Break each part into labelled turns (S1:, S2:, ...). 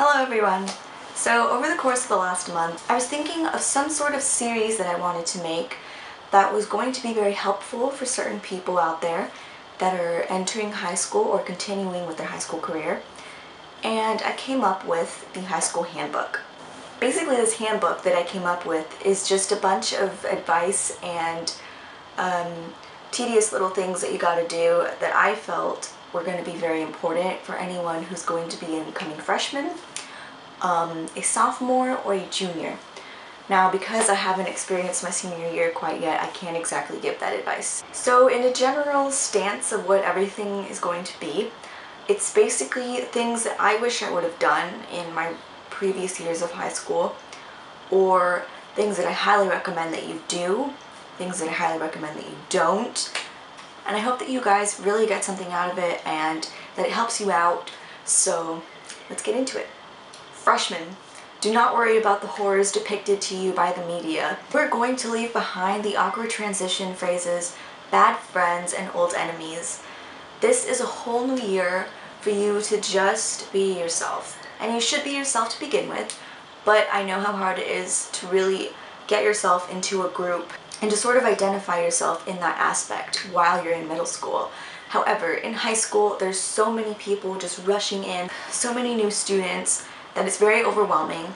S1: Hello everyone! So over the course of the last month, I was thinking of some sort of series that I wanted to make that was going to be very helpful for certain people out there that are entering high school or continuing with their high school career. And I came up with the high school handbook. Basically, this handbook that I came up with is just a bunch of advice and tedious little things that you gotta do that I felt were going to be very important for anyone who's going to be an incoming freshman, a sophomore, or a junior. Now, because I haven't experienced my senior year quite yet, I can't exactly give that advice. So in a general stance of what everything is going to be, it's basically things that I wish I would have done in my previous years of high school, or things that I highly recommend that you do, things that I highly recommend that you don't. And I hope that you guys really get something out of it and that it helps you out. So let's get into it. Freshmen, do not worry about the horrors depicted to you by the media. We're going to leave behind the awkward transition phrases, bad friends, and old enemies. This is a whole new year for you to just be yourself. And you should be yourself to begin with, but I know how hard it is to really get yourself into a group and to sort of identify yourself in that aspect while you're in middle school. However, in high school, there's so many people just rushing in, so many new students, that it's very overwhelming.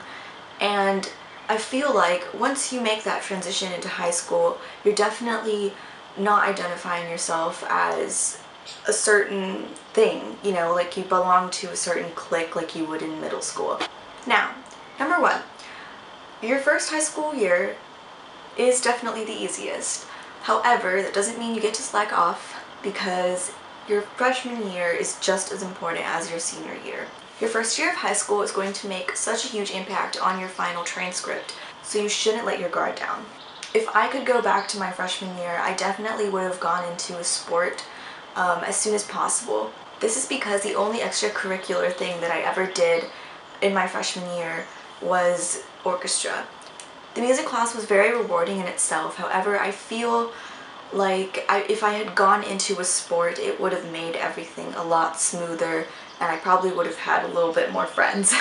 S1: And I feel like once you make that transition into high school, you're definitely not identifying yourself as a certain thing, you know, like you belong to a certain clique like you would in middle school. Now, number one, your first high school year is definitely the easiest. However, that doesn't mean you get to slack off, because your freshman year is just as important as your senior year. Your first year of high school is going to make such a huge impact on your final transcript, so you shouldn't let your guard down. If I could go back to my freshman year, I definitely would have gone into a sport as soon as possible. This is because the only extracurricular thing that I ever did in my freshman year was orchestra. The music class was very rewarding in itself. However, I feel like if I had gone into a sport, it would have made everything a lot smoother, and I probably would have had a little bit more friends.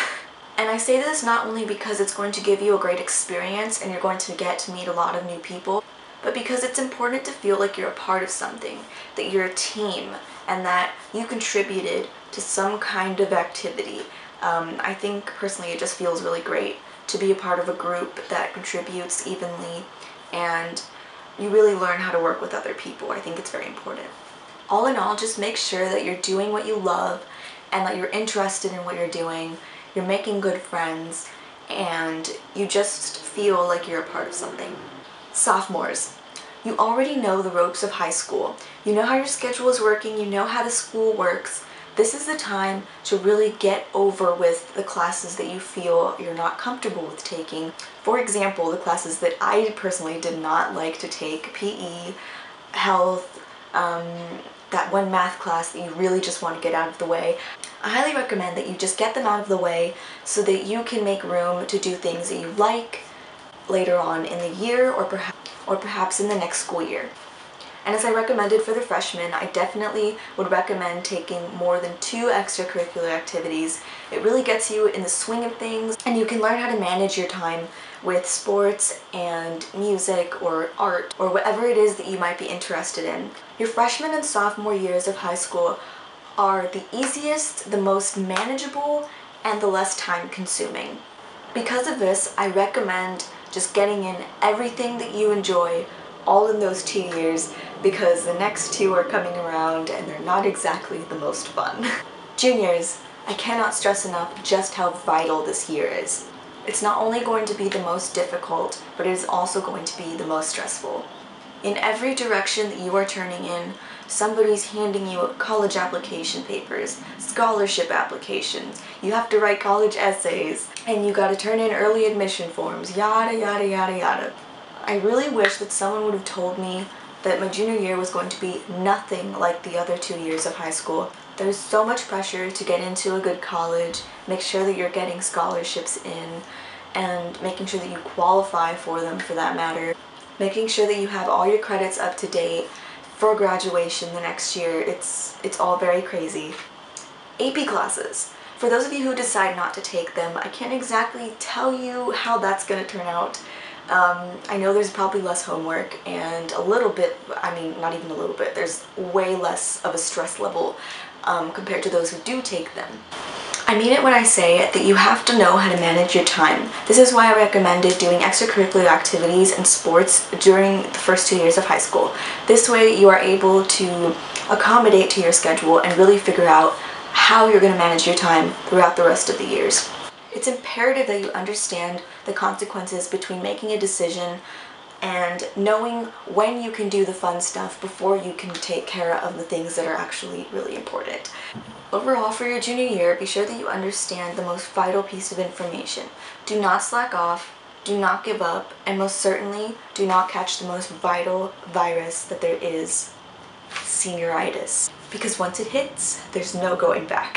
S1: And I say this not only because it's going to give you a great experience and you're going to get to meet a lot of new people, but because it's important to feel like you're a part of something, that you're a team, and that you contributed to some kind of activity. I think personally it just feels really great to be a part of a group that contributes evenly, and you really learn how to work with other people. I think it's very important. All in all, just make sure that you're doing what you love and that you're interested in what you're doing, you're making good friends, and you just feel like you're a part of something. Sophomores, you already know the ropes of high school. You know how your schedule is working, you know how the school works. This is the time to really get over with the classes that you feel you're not comfortable with taking. For example, the classes that I personally did not like to take, PE, health, that one math class that you really just want to get out of the way. I highly recommend that you just get them out of the way so that you can make room to do things that you like later on in the year, or perhaps in the next school year. And as I recommended for the freshmen, I definitely would recommend taking more than 2 extracurricular activities. It really gets you in the swing of things, and you can learn how to manage your time with sports and music or art or whatever it is that you might be interested in. Your freshman and sophomore years of high school are the easiest, the most manageable, and the less time-consuming. Because of this, I recommend just getting in everything that you enjoy all in those 2 years, because the next 2 are coming around and they're not exactly the most fun. Juniors, I cannot stress enough just how vital this year is. It's not only going to be the most difficult, but it is also going to be the most stressful. In every direction that you are turning in, somebody's handing you college application papers, scholarship applications, you have to write college essays, and you gotta turn in early admission forms, yada yada yada yada. I really wish that someone would have told me that my junior year was going to be nothing like the other 2 years of high school. There's so much pressure to get into a good college, make sure that you're getting scholarships in, and making sure that you qualify for them for that matter, making sure that you have all your credits up to date for graduation the next year. It's all very crazy. AP classes. For those of you who decide not to take them, I can't exactly tell you how that's going to turn out. I know there's probably less homework and a little bit, I mean not even a little bit, there's way less of a stress level compared to those who do take them. I mean it when I say that you have to know how to manage your time. This is why I recommended doing extracurricular activities and sports during the first 2 years of high school. This way you are able to accommodate to your schedule and really figure out how you're going to manage your time throughout the rest of the years. It's imperative that you understand the consequences between making a decision and knowing when you can do the fun stuff before you can take care of the things that are actually really important. Overall, for your junior year, be sure that you understand the most vital piece of information. Do not slack off, do not give up, and most certainly do not catch the most vital virus that there is, senioritis. Because once it hits, there's no going back.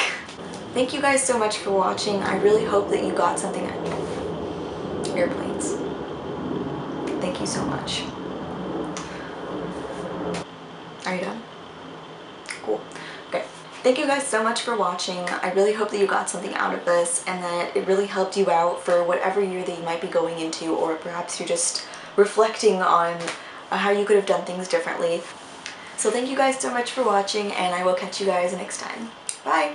S1: Thank you guys so much for watching. I really hope that you got something out of airplanes. Thank you so much. Are you done? Cool. Okay. Thank you guys so much for watching. I really hope that you got something out of this and that it really helped you out for whatever year that you might be going into, or perhaps you're just reflecting on how you could have done things differently. So thank you guys so much for watching, and I will catch you guys next time. Bye!